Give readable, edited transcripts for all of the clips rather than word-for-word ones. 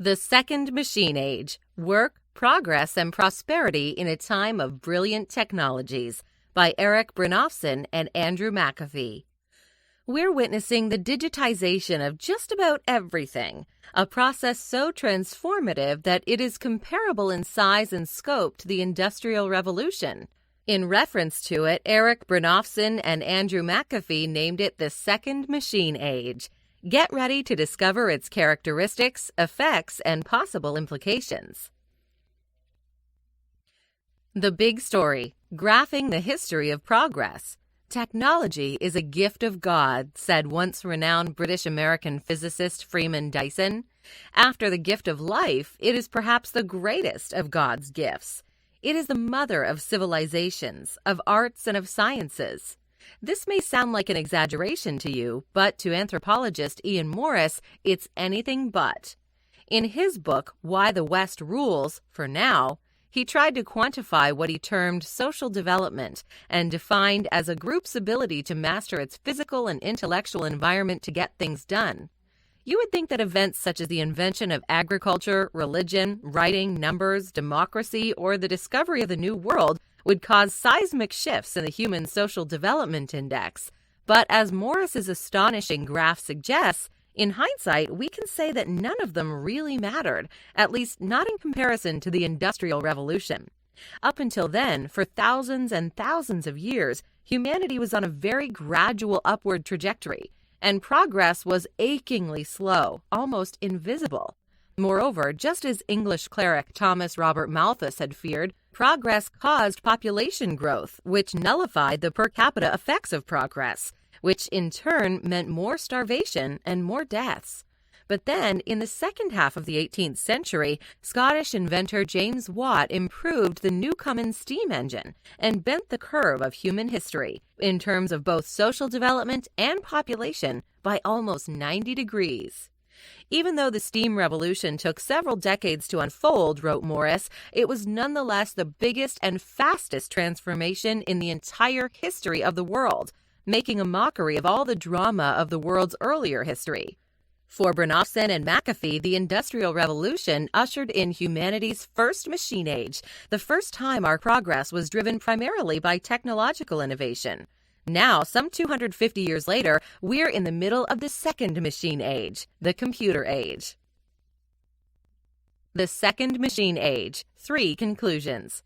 The Second Machine Age: Work, Progress, and Prosperity in a Time of Brilliant Technologies by Erik Brynjolfsson and Andrew McAfee. We're witnessing the digitization of just about everything, a process so transformative that it is comparable in size and scope to the Industrial Revolution. In reference to it, Erik Brynjolfsson and Andrew McAfee named it the Second Machine Age. Get ready to discover its characteristics, effects, and possible implications. The Big Story: Graphing the History of Progress. Technology is a gift of God, said once renowned British-American physicist Freeman Dyson. After the gift of life, it is perhaps the greatest of God's gifts. It is the mother of civilizations, of arts, and of sciences. This may sound like an exaggeration to you, but to anthropologist Ian Morris, it's anything but. In his book, Why the West Rules, for Now, he tried to quantify what he termed social development and defined as a group's ability to master its physical and intellectual environment to get things done. You would think that events such as the invention of agriculture, religion, writing, numbers, democracy, or the discovery of the New World would cause seismic shifts in the human social development index. But as Morris's astonishing graph suggests, in hindsight, we can say that none of them really mattered, at least not in comparison to the Industrial Revolution. Up until then, for thousands and thousands of years, humanity was on a very gradual upward trajectory, and progress was achingly slow, almost invisible. Moreover, just as English cleric Thomas Robert Malthus had feared, progress caused population growth, which nullified the per capita effects of progress, which in turn meant more starvation and more deaths. But then, in the second half of the 18th century, Scottish inventor James Watt improved the Newcomen steam engine and bent the curve of human history, in terms of both social development and population, by almost 90 degrees. Even though the steam revolution took several decades to unfold, wrote Morris, it was nonetheless the biggest and fastest transformation in the entire history of the world, making a mockery of all the drama of the world's earlier history. For Brynjolfsson and McAfee, the Industrial Revolution ushered in humanity's first machine age, the first time our progress was driven primarily by technological innovation. Now, some 250 years later, we're in the middle of the second machine age, the computer age. The Second Machine Age: 3 Conclusions.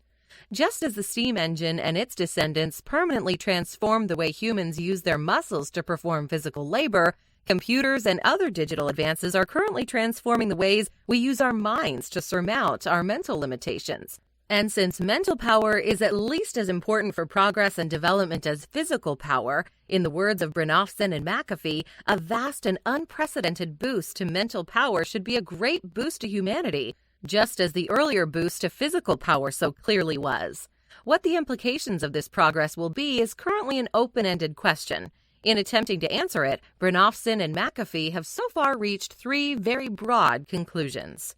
Just as the steam engine and its descendants permanently transformed the way humans use their muscles to perform physical labor, computers and other digital advances are currently transforming the ways we use our minds to surmount our mental limitations. And since mental power is at least as important for progress and development as physical power, in the words of Brynjolfsson and McAfee, a vast and unprecedented boost to mental power should be a great boost to humanity, just as the earlier boost to physical power so clearly was. What the implications of this progress will be is currently an open-ended question. In attempting to answer it, Brynjolfsson and McAfee have so far reached 3 very broad conclusions.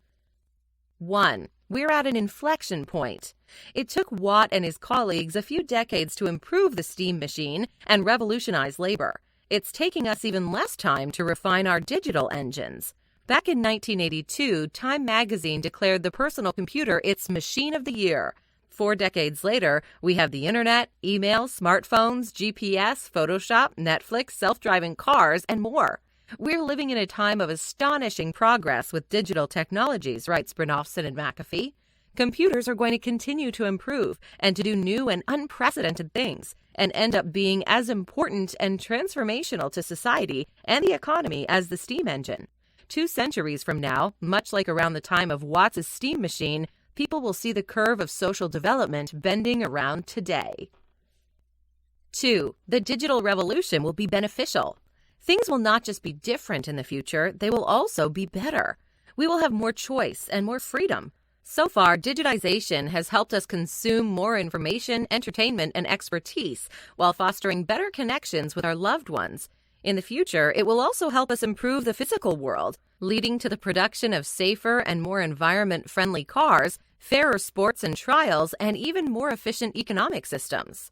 1. We're at an inflection point. It took Watt and his colleagues a few decades to improve the steam machine and revolutionize labor. It's taking us even less time to refine our digital engines. Back in 1982, Time magazine declared the personal computer its machine of the year. 4 decades later, we have the internet, email, smartphones, GPS, Photoshop, Netflix, self-driving cars, and more. We're living in a time of astonishing progress with digital technologies, writes Brynjolfsson and McAfee. Computers are going to continue to improve and to do new and unprecedented things, and end up being as important and transformational to society and the economy as the steam engine. 2 centuries from now, much like around the time of Watt's steam machine, people will see the curve of social development bending around today. 2. The digital revolution will be beneficial. Things will not just be different in the future, they will also be better. We will have more choice and more freedom. So far, digitization has helped us consume more information, entertainment, and expertise while fostering better connections with our loved ones. In the future, it will also help us improve the physical world, leading to the production of safer and more environment-friendly cars, fairer sports and trials, and even more efficient economic systems.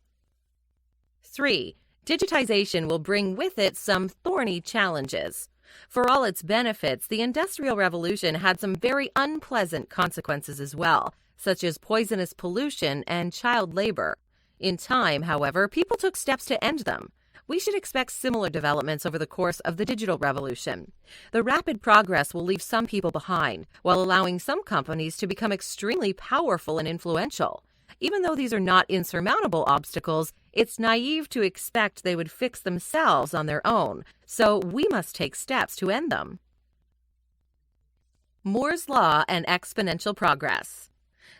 3. Digitization will bring with it some thorny challenges. For all its benefits, the Industrial Revolution had some very unpleasant consequences as well, such as poisonous pollution and child labor. In time, however, people took steps to end them. We should expect similar developments over the course of the digital revolution. The rapid progress will leave some people behind, while allowing some companies to become extremely powerful and influential. Even though these are not insurmountable obstacles, it's naive to expect they would fix themselves on their own, so we must take steps to end them. Moore's Law and exponential progress.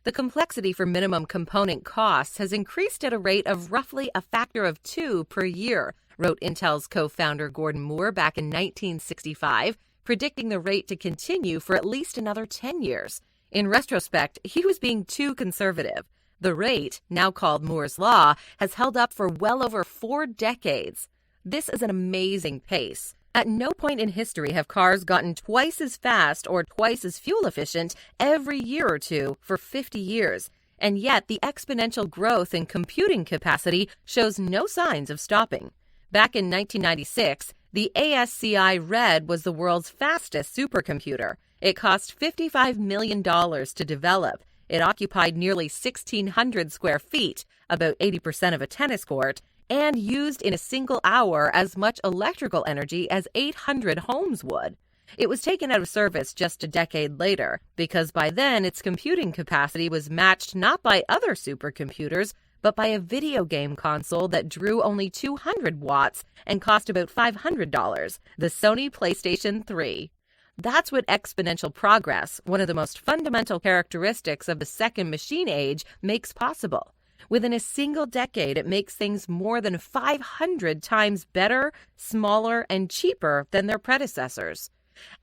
The complexity for minimum component costs has increased at a rate of roughly a factor of 2 per year, wrote Intel's co-founder Gordon Moore back in 1965, predicting the rate to continue for at least another 10 years. In retrospect, he was being too conservative. The rate, now called Moore's Law, has held up for well over 4 decades. This is an amazing pace. At no point in history have cars gotten twice as fast or twice as fuel efficient every year or two for 50 years, and yet the exponential growth in computing capacity shows no signs of stopping. Back in 1996, the ASCI Red was the world's fastest supercomputer. It cost $55 million to develop. It occupied nearly 1,600 square feet, about 80% of a tennis court, and used in a single hour as much electrical energy as 800 homes would. It was taken out of service just a decade later, because by then its computing capacity was matched not by other supercomputers, but by a video game console that drew only 200 watts and cost about $500, the Sony PlayStation 3. That's what exponential progress, one of the most fundamental characteristics of the second machine age, makes possible. Within a single decade, it makes things more than 500 times better, smaller, and cheaper than their predecessors.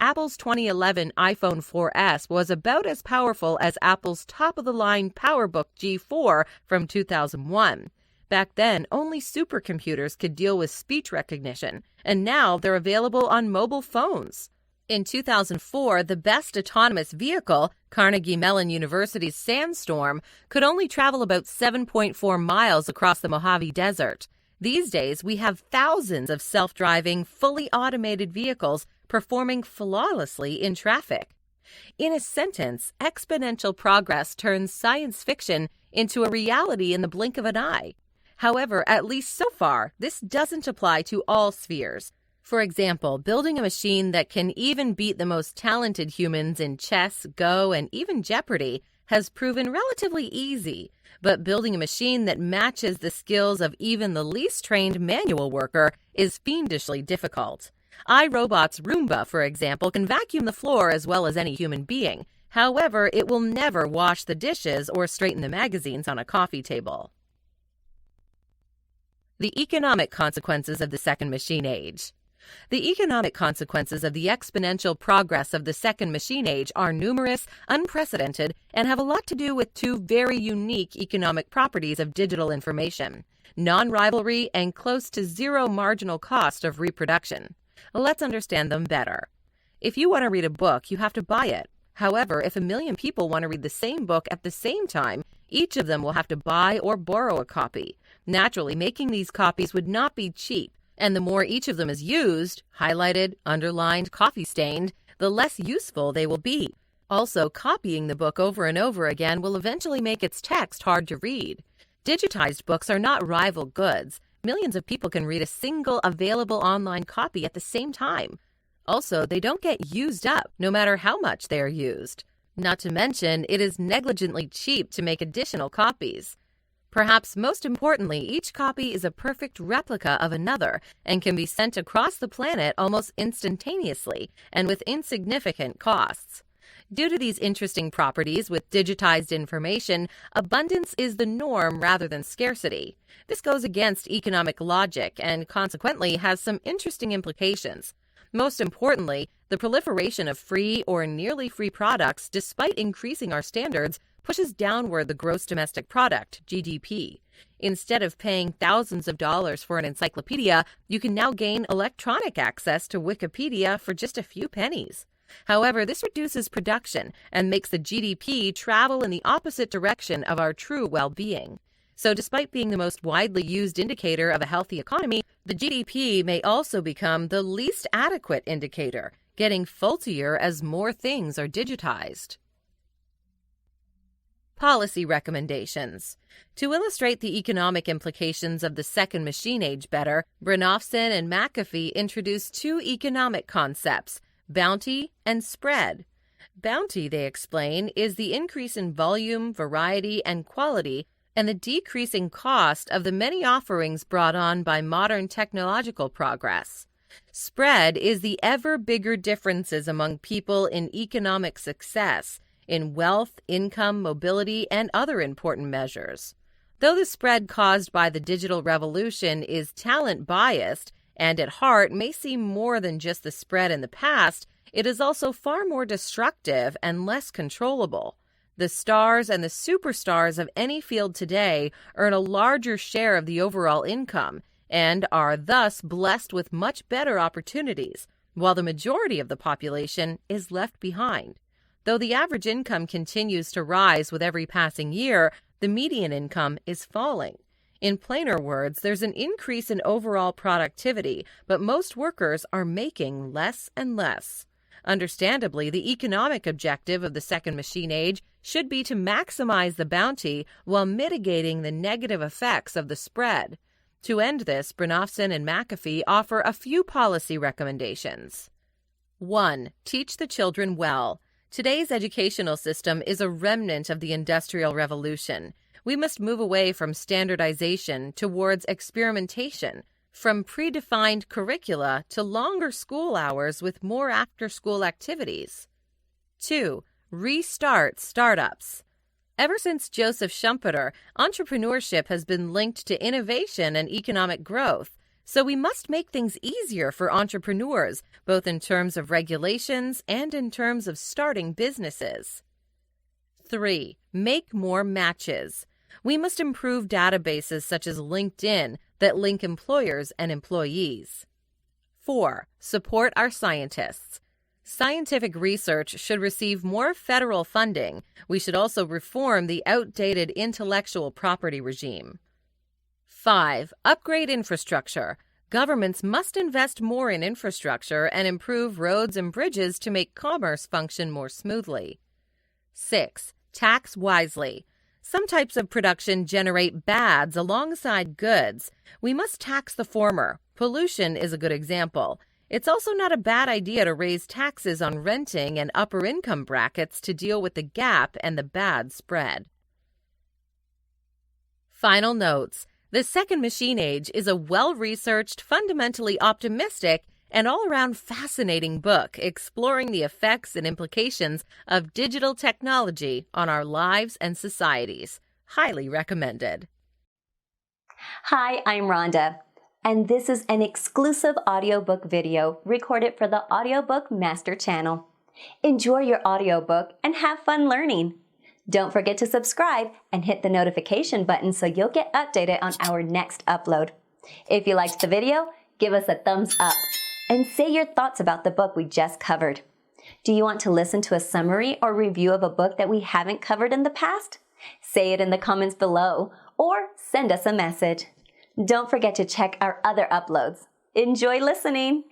Apple's 2011 iPhone 4S was about as powerful as Apple's top-of-the-line PowerBook G4 from 2001. Back then, only supercomputers could deal with speech recognition, and now they're available on mobile phones. In 2004, the best autonomous vehicle, Carnegie Mellon University's Sandstorm, could only travel about 7.4 miles across the Mojave Desert. These days, we have thousands of self-driving, fully automated vehicles performing flawlessly in traffic. In a sentence, exponential progress turns science fiction into a reality in the blink of an eye. However, at least so far, this doesn't apply to all spheres. For example, building a machine that can even beat the most talented humans in chess, Go, and even Jeopardy has proven relatively easy, but building a machine that matches the skills of even the least trained manual worker is fiendishly difficult. iRobot's Roomba, for example, can vacuum the floor as well as any human being. However, it will never wash the dishes or straighten the magazines on a coffee table. The economic consequences of the second machine age. The economic consequences of the exponential progress of the second machine age are numerous, unprecedented, and have a lot to do with 2 very unique economic properties of digital information: non-rivalry and close to zero marginal cost of reproduction. Let's understand them better. If you want to read a book, you have to buy it. However, if 1 million people want to read the same book at the same time, each of them will have to buy or borrow a copy. Naturally, making these copies would not be cheap. And the more each of them is used, highlighted, underlined, coffee-stained, the less useful they will be. Also, copying the book over and over again will eventually make its text hard to read. Digitized books are not rival goods. Millions of people can read a single available online copy at the same time. Also, they don't get used up, no matter how much they are used. Not to mention, it is negligently cheap to make additional copies. Perhaps most importantly, each copy is a perfect replica of another and can be sent across the planet almost instantaneously and with insignificant costs. Due to these interesting properties with digitized information, abundance is the norm rather than scarcity. This goes against economic logic and consequently has some interesting implications. Most importantly, the proliferation of free or nearly free products, despite increasing our standards, pushes downward the gross domestic product, GDP. Instead of paying thousands of dollars for an encyclopedia, you can now gain electronic access to Wikipedia for just a few pennies. However, this reduces production and makes the GDP travel in the opposite direction of our true well-being. So despite being the most widely used indicator of a healthy economy, the GDP may also become the least adequate indicator, getting faultier as more things are digitized. Policy recommendations. To illustrate the economic implications of the second machine age better, Brynjolfsson and McAfee introduced two economic concepts, bounty and spread. Bounty, they explain, is the increase in volume, variety, and quality, and the decreasing cost of the many offerings brought on by modern technological progress. Spread is the ever bigger differences among people in economic success, in wealth, income, mobility, and other important measures. Though the spread caused by the digital revolution is talent-biased and at heart may seem more than just the spread in the past, it is also far more destructive and less controllable. The stars and the superstars of any field today earn a larger share of the overall income and are thus blessed with much better opportunities, while the majority of the population is left behind. Though the average income continues to rise with every passing year, the median income is falling. In plainer words, there's an increase in overall productivity, but most workers are making less and less. Understandably, the economic objective of the second machine age should be to maximize the bounty while mitigating the negative effects of the spread. To end this, Brynjolfsson and McAfee offer a few policy recommendations. 1. Teach the children well. Today's educational system is a remnant of the Industrial Revolution. We must move away from standardization towards experimentation, from predefined curricula to longer school hours with more after-school activities. 2. Restart startups. Ever since Joseph Schumpeter, entrepreneurship has been linked to innovation and economic growth, so we must make things easier for entrepreneurs, both in terms of regulations and in terms of starting businesses. 3. Make more matches. We must improve databases such as LinkedIn that link employers and employees. 4. Support our scientists. Scientific research should receive more federal funding. We should also reform the outdated intellectual property regime. 5. Upgrade infrastructure. Governments must invest more in infrastructure and improve roads and bridges to make commerce function more smoothly. 6. Tax wisely. Some types of production generate bads alongside goods. We must tax the former. Pollution is a good example. It's also not a bad idea to raise taxes on renting and upper income brackets to deal with the gap and the bad spread. Final notes. The second machine age is a well-researched, fundamentally optimistic, and all-around fascinating book exploring the effects and implications of digital technology on our lives and societies. Highly recommended. Hi, I'm Rhonda, and this is an exclusive audiobook video recorded for the Audiobook Master Channel. Enjoy your audiobook and have fun learning. Don't forget to subscribe and hit the notification button so you'll get updated on our next upload. If you liked the video, give us a thumbs up and say your thoughts about the book we just covered. Do you want to listen to a summary or review of a book that we haven't covered in the past? Say it in the comments below or send us a message. Don't forget to check our other uploads. Enjoy listening!